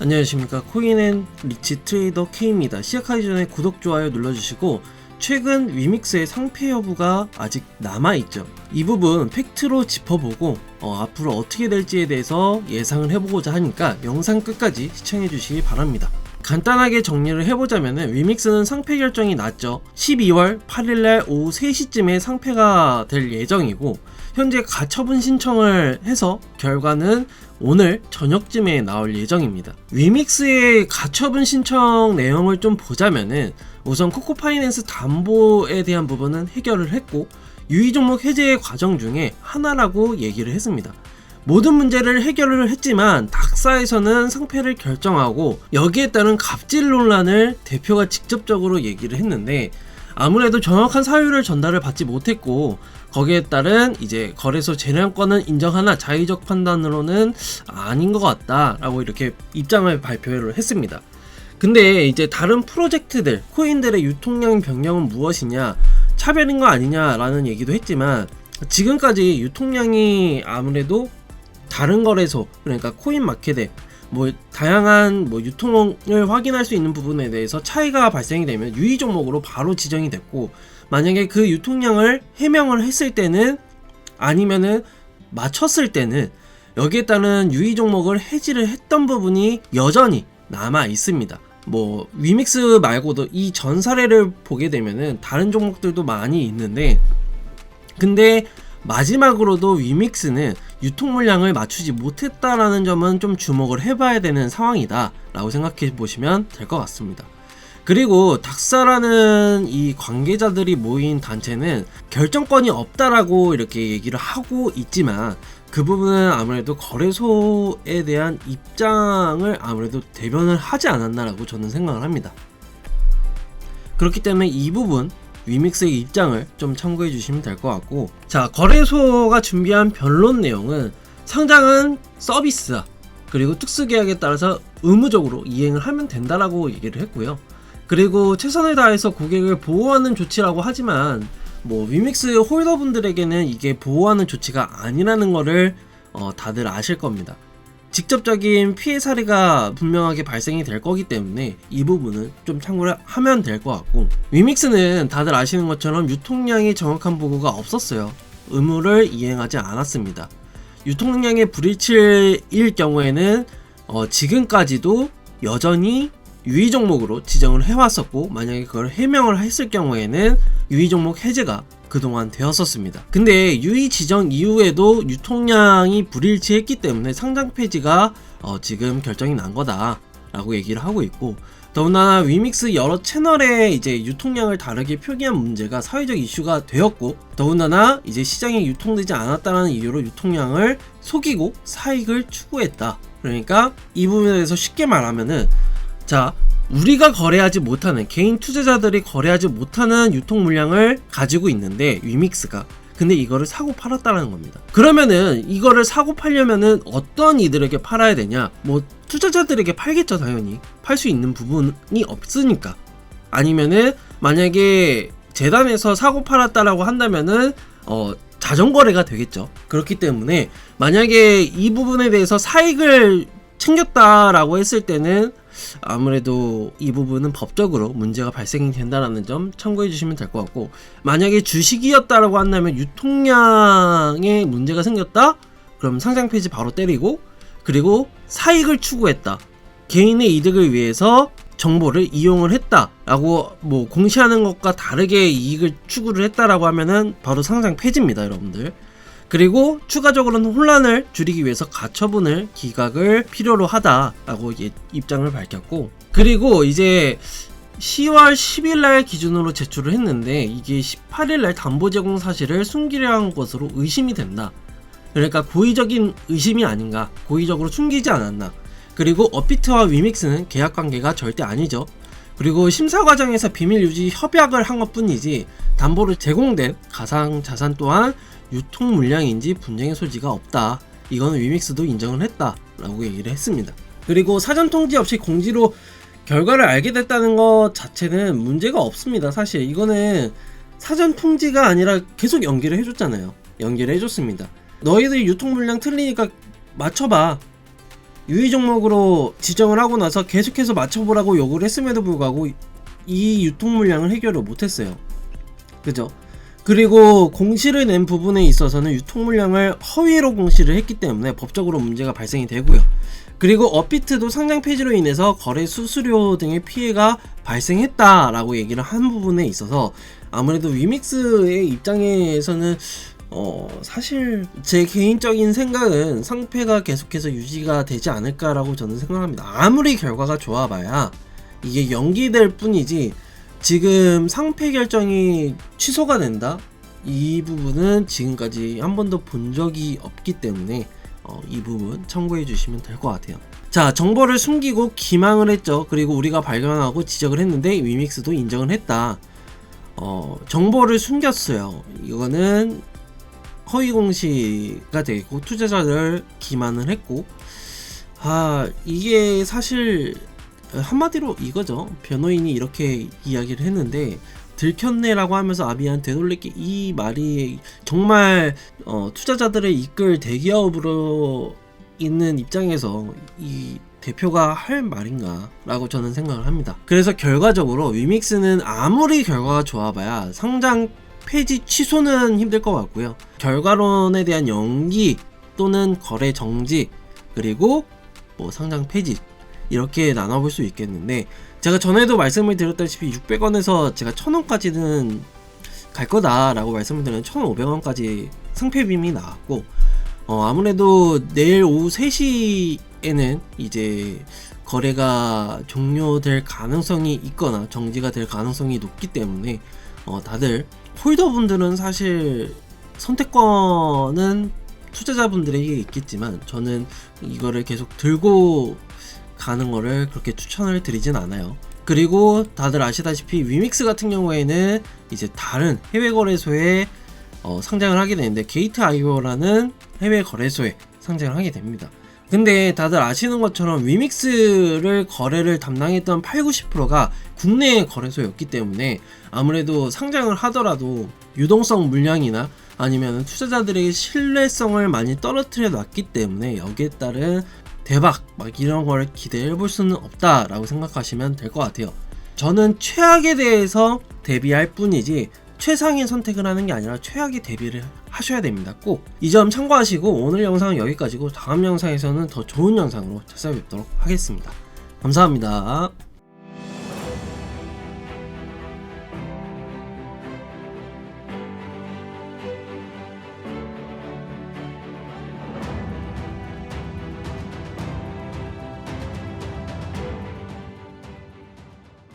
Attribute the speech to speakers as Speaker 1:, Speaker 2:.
Speaker 1: 안녕하십니까. 코인앤리치 트레이더 K입니다. 시작하기 전에 구독, 좋아요 눌러주시고, 최근 위믹스의 상패 여부가 아직 남아있죠. 이 부분 팩트로 짚어보고 앞으로 어떻게 될지에 대해서 예상을 해보고자 하니까 영상 끝까지 시청해주시기 바랍니다. 간단하게 정리를 해보자면 위믹스는 상패 결정이 났죠. 12월 8일날 오후 3시쯤에 상패가 될 예정이고, 현재 가처분 신청을 해서 결과는 오늘 저녁쯤에 나올 예정입니다. 위믹스의 가처분 신청 내용을 좀 보자면은, 우선 코코파이낸스 담보에 대한 부분은 해결을 했고, 유의 종목 해제 과정 중에 하나라고 얘기를 했습니다. 모든 문제를 해결을 했지만 닥사에서는 상패를 결정하고, 여기에 따른 갑질 논란을 대표가 직접적으로 얘기를 했는데, 아무래도 정확한 사유를 전달을 받지 못했고, 거기에 따른 이제 거래소 재량권은 인정하나 자의적 판단으로는 아닌 것 같다라고 이렇게 입장을 발표를 했습니다. 근데 이제 다른 프로젝트들, 코인들의 유통량 변경은 무엇이냐, 차별인 거 아니냐라는 얘기도 했지만, 지금까지 유통량이 아무래도 다른 거래소, 그러니까 코인마켓에 다양한 유통을 확인할 수 있는 부분에 대해서 차이가 발생이 되면 유의 종목으로 바로 지정이 됐고, 만약에 그 유통량을 해명을 했을 때는, 아니면은 맞췄을 때는 여기에 따른 유의 종목을 해지를 했던 부분이 여전히 남아 있습니다. 위믹스 말고도 이 전 사례를 보게 되면은 다른 종목들도 많이 있는데, 근데 마지막으로도 위믹스는 유통 물량을 맞추지 못했다라는 점은 좀 주목을 해봐야 되는 상황이다 라고 생각해 보시면 될 것 같습니다. 그리고 닥사라는 이 관계자들이 모인 단체는 결정권이 없다라고 이렇게 얘기를 하고 있지만, 그 부분은 아무래도 거래소에 대한 입장을 아무래도 대변을 하지 않았나라고 저는 생각을 합니다. 그렇기 때문에 이 부분 위믹스의 입장을 좀 참고해 주시면 될 것 같고, 자, 거래소가 준비한 변론 내용은 상장은 서비스다, 그리고 특수계약에 따라서 의무적으로 이행을 하면 된다라고 얘기를 했고요. 그리고 최선을 다해서 고객을 보호하는 조치라고 하지만, 위믹스 홀더분들에게는 이게 보호하는 조치가 아니라는 거를 다들 아실 겁니다. 직접적인 피해 사례가 분명하게 발생이 될 거기 때문에 이 부분은 좀 참고를 하면 될 것 같고, 위믹스는 다들 아시는 것처럼 유통량이 정확한 보고가 없었어요. 의무를 이행하지 않았습니다. 유통량의 불일치일 경우에는 지금까지도 여전히 유의 종목으로 지정을 해왔었고, 만약에 그걸 해명을 했을 경우에는 유의 종목 해제가 그동안 되었었습니다. 근데 유의 지정 이후에도 유통량이 불일치했기 때문에 상장 폐지가 지금 결정이 난 거다 라고 얘기를 하고 있고, 더군다나 위믹스 여러 채널에 이제 유통량을 다르게 표기한 문제가 사회적 이슈가 되었고, 더군다나 이제 시장에 유통되지 않았다는 이유로 유통량을 속이고 사익을 추구했다. 그러니까 이 부분에 대해서 쉽게 말하면은, 자, 우리가 거래하지 못하는, 개인 투자자들이 거래하지 못하는 유통 물량을 가지고 있는데 위믹스가, 근데 이거를 사고 팔았다는 겁니다. 그러면은 이거를 사고 팔려면은 어떤 이들에게 팔아야 되냐? 투자자들에게 팔겠죠. 당연히 팔 수 있는 부분이 없으니까. 아니면은 만약에 재단에서 사고 팔았다라고 한다면은 자전거래가 되겠죠. 그렇기 때문에 만약에 이 부분에 대해서 사익을 챙겼다라고 했을 때는 아무래도 이 부분은 법적으로 문제가 발생이 된다는 점 참고해 주시면 될 것 같고, 만약에 주식이었다라고 한다면 유통량에 문제가 생겼다? 그럼 상장 폐지 바로 때리고, 그리고 사익을 추구했다, 개인의 이득을 위해서 정보를 이용을 했다라고 공시하는 것과 다르게 이익을 추구를 했다라고 하면은 바로 상장 폐지입니다, 여러분들. 그리고 추가적으로는 혼란을 줄이기 위해서 가처분을 기각을 필요로 하다라고 입장을 밝혔고, 그리고 이제 10월 10일날 기준으로 제출을 했는데, 이게 18일날 담보 제공 사실을 숨기려 한 것으로 의심이 된다. 그러니까 고의적인 의심이 아닌가, 고의적으로 숨기지 않았나. 그리고 업비트와 위믹스는 계약관계가 절대 아니죠. 그리고 심사 과정에서 비밀 유지 협약을 한 것뿐이지 담보로 제공된 가상자산 또한 유통 물량인지 분쟁의 소지가 없다. 이거는 위믹스도 인정을 했다 라고 얘기를 했습니다. 그리고 사전 통지 없이 공지로 결과를 알게 됐다는 것 자체는 문제가 없습니다. 사실 이거는 사전 통지가 아니라 계속 연기를 해줬잖아요. 연기를 해줬습니다. 너희들 유통 물량 틀리니까 맞춰봐. 유의 종목으로 지정을 하고 나서 계속해서 맞춰보라고 요구를 했음에도 불구하고 이 유통 물량을 해결을 못했어요. 그죠? 그리고 공시를 낸 부분에 있어서는 유통 물량을 허위로 공시를 했기 때문에 법적으로 문제가 발생이 되고요. 그리고 업비트도 상장 폐지로 인해서 거래 수수료 등의 피해가 발생했다라고 얘기를 한 부분에 있어서 아무래도 위믹스의 입장에서는 사실 제 개인적인 생각은 상패가 계속해서 유지가 되지 않을까라고 저는 생각합니다. 아무리 결과가 좋아봐야 이게 연기될 뿐이지 지금 상패 결정이 취소가 된다? 이 부분은 지금까지 한 번도 본 적이 없기 때문에 이 부분 참고해 주시면 될 것 같아요. 자, 정보를 숨기고 기망을 했죠. 그리고 우리가 발견하고 지적을 했는데 위믹스도 인정을 했다. 정보를 숨겼어요. 이거는 허위 공시가 되고 투자자를 기만을 했고, 이게 사실 한마디로 이거죠. 변호인이 이렇게 이야기를 했는데 들켰네라고 하면서 아비한 되돌리기, 이 말이 정말 투자자들을 이끌 대기업으로 있는 입장에서 이 대표가 할 말인가 라고 저는 생각을 합니다. 그래서 결과적으로 위믹스는 아무리 결과가 좋아봐야 상장 폐지 취소는 힘들 것 같고요. 결과론에 대한 연기 또는 거래 정지 그리고 뭐 상장 폐지 이렇게 나눠볼 수 있겠는데, 제가 전에도 말씀을 드렸다시피 600원에서 제가 1000원까지는 갈 거다라고 말씀을 드렸는데 1500원까지 상패빔이 나왔고, 아무래도 내일 오후 3시에는 이제 거래가 종료될 가능성이 있거나 정지가 될 가능성이 높기 때문에 다들 홀더분들은 사실 선택권은 투자자분들에게 있겠지만 저는 이거를 계속 들고 가는 거를 그렇게 추천을 드리진 않아요. 그리고 다들 아시다시피 위믹스 같은 경우에는 이제 다른 해외 거래소에 상장을 하게 되는데 게이트.io라는 해외 거래소에 상장을 하게 됩니다. 근데 다들 아시는 것처럼 위믹스를 거래를 담당했던 80~90%가 국내 거래소였기 때문에 아무래도 상장을 하더라도 유동성 물량이나 아니면 투자자들에게 신뢰성을 많이 떨어뜨려 놨기 때문에 여기에 따른 대박 막 이런 걸 기대해 볼 수는 없다라고 생각하시면 될 것 같아요. 저는 최악에 대해서 대비할 뿐이지 최상의 선택을 하는 게 아니라 최악에 대비를 하셔야 됩니다. 꼭 이 점 참고하시고 오늘 영상은 여기까지고 다음 영상에서는 더 좋은 영상으로 찾아뵙도록 하겠습니다. 감사합니다.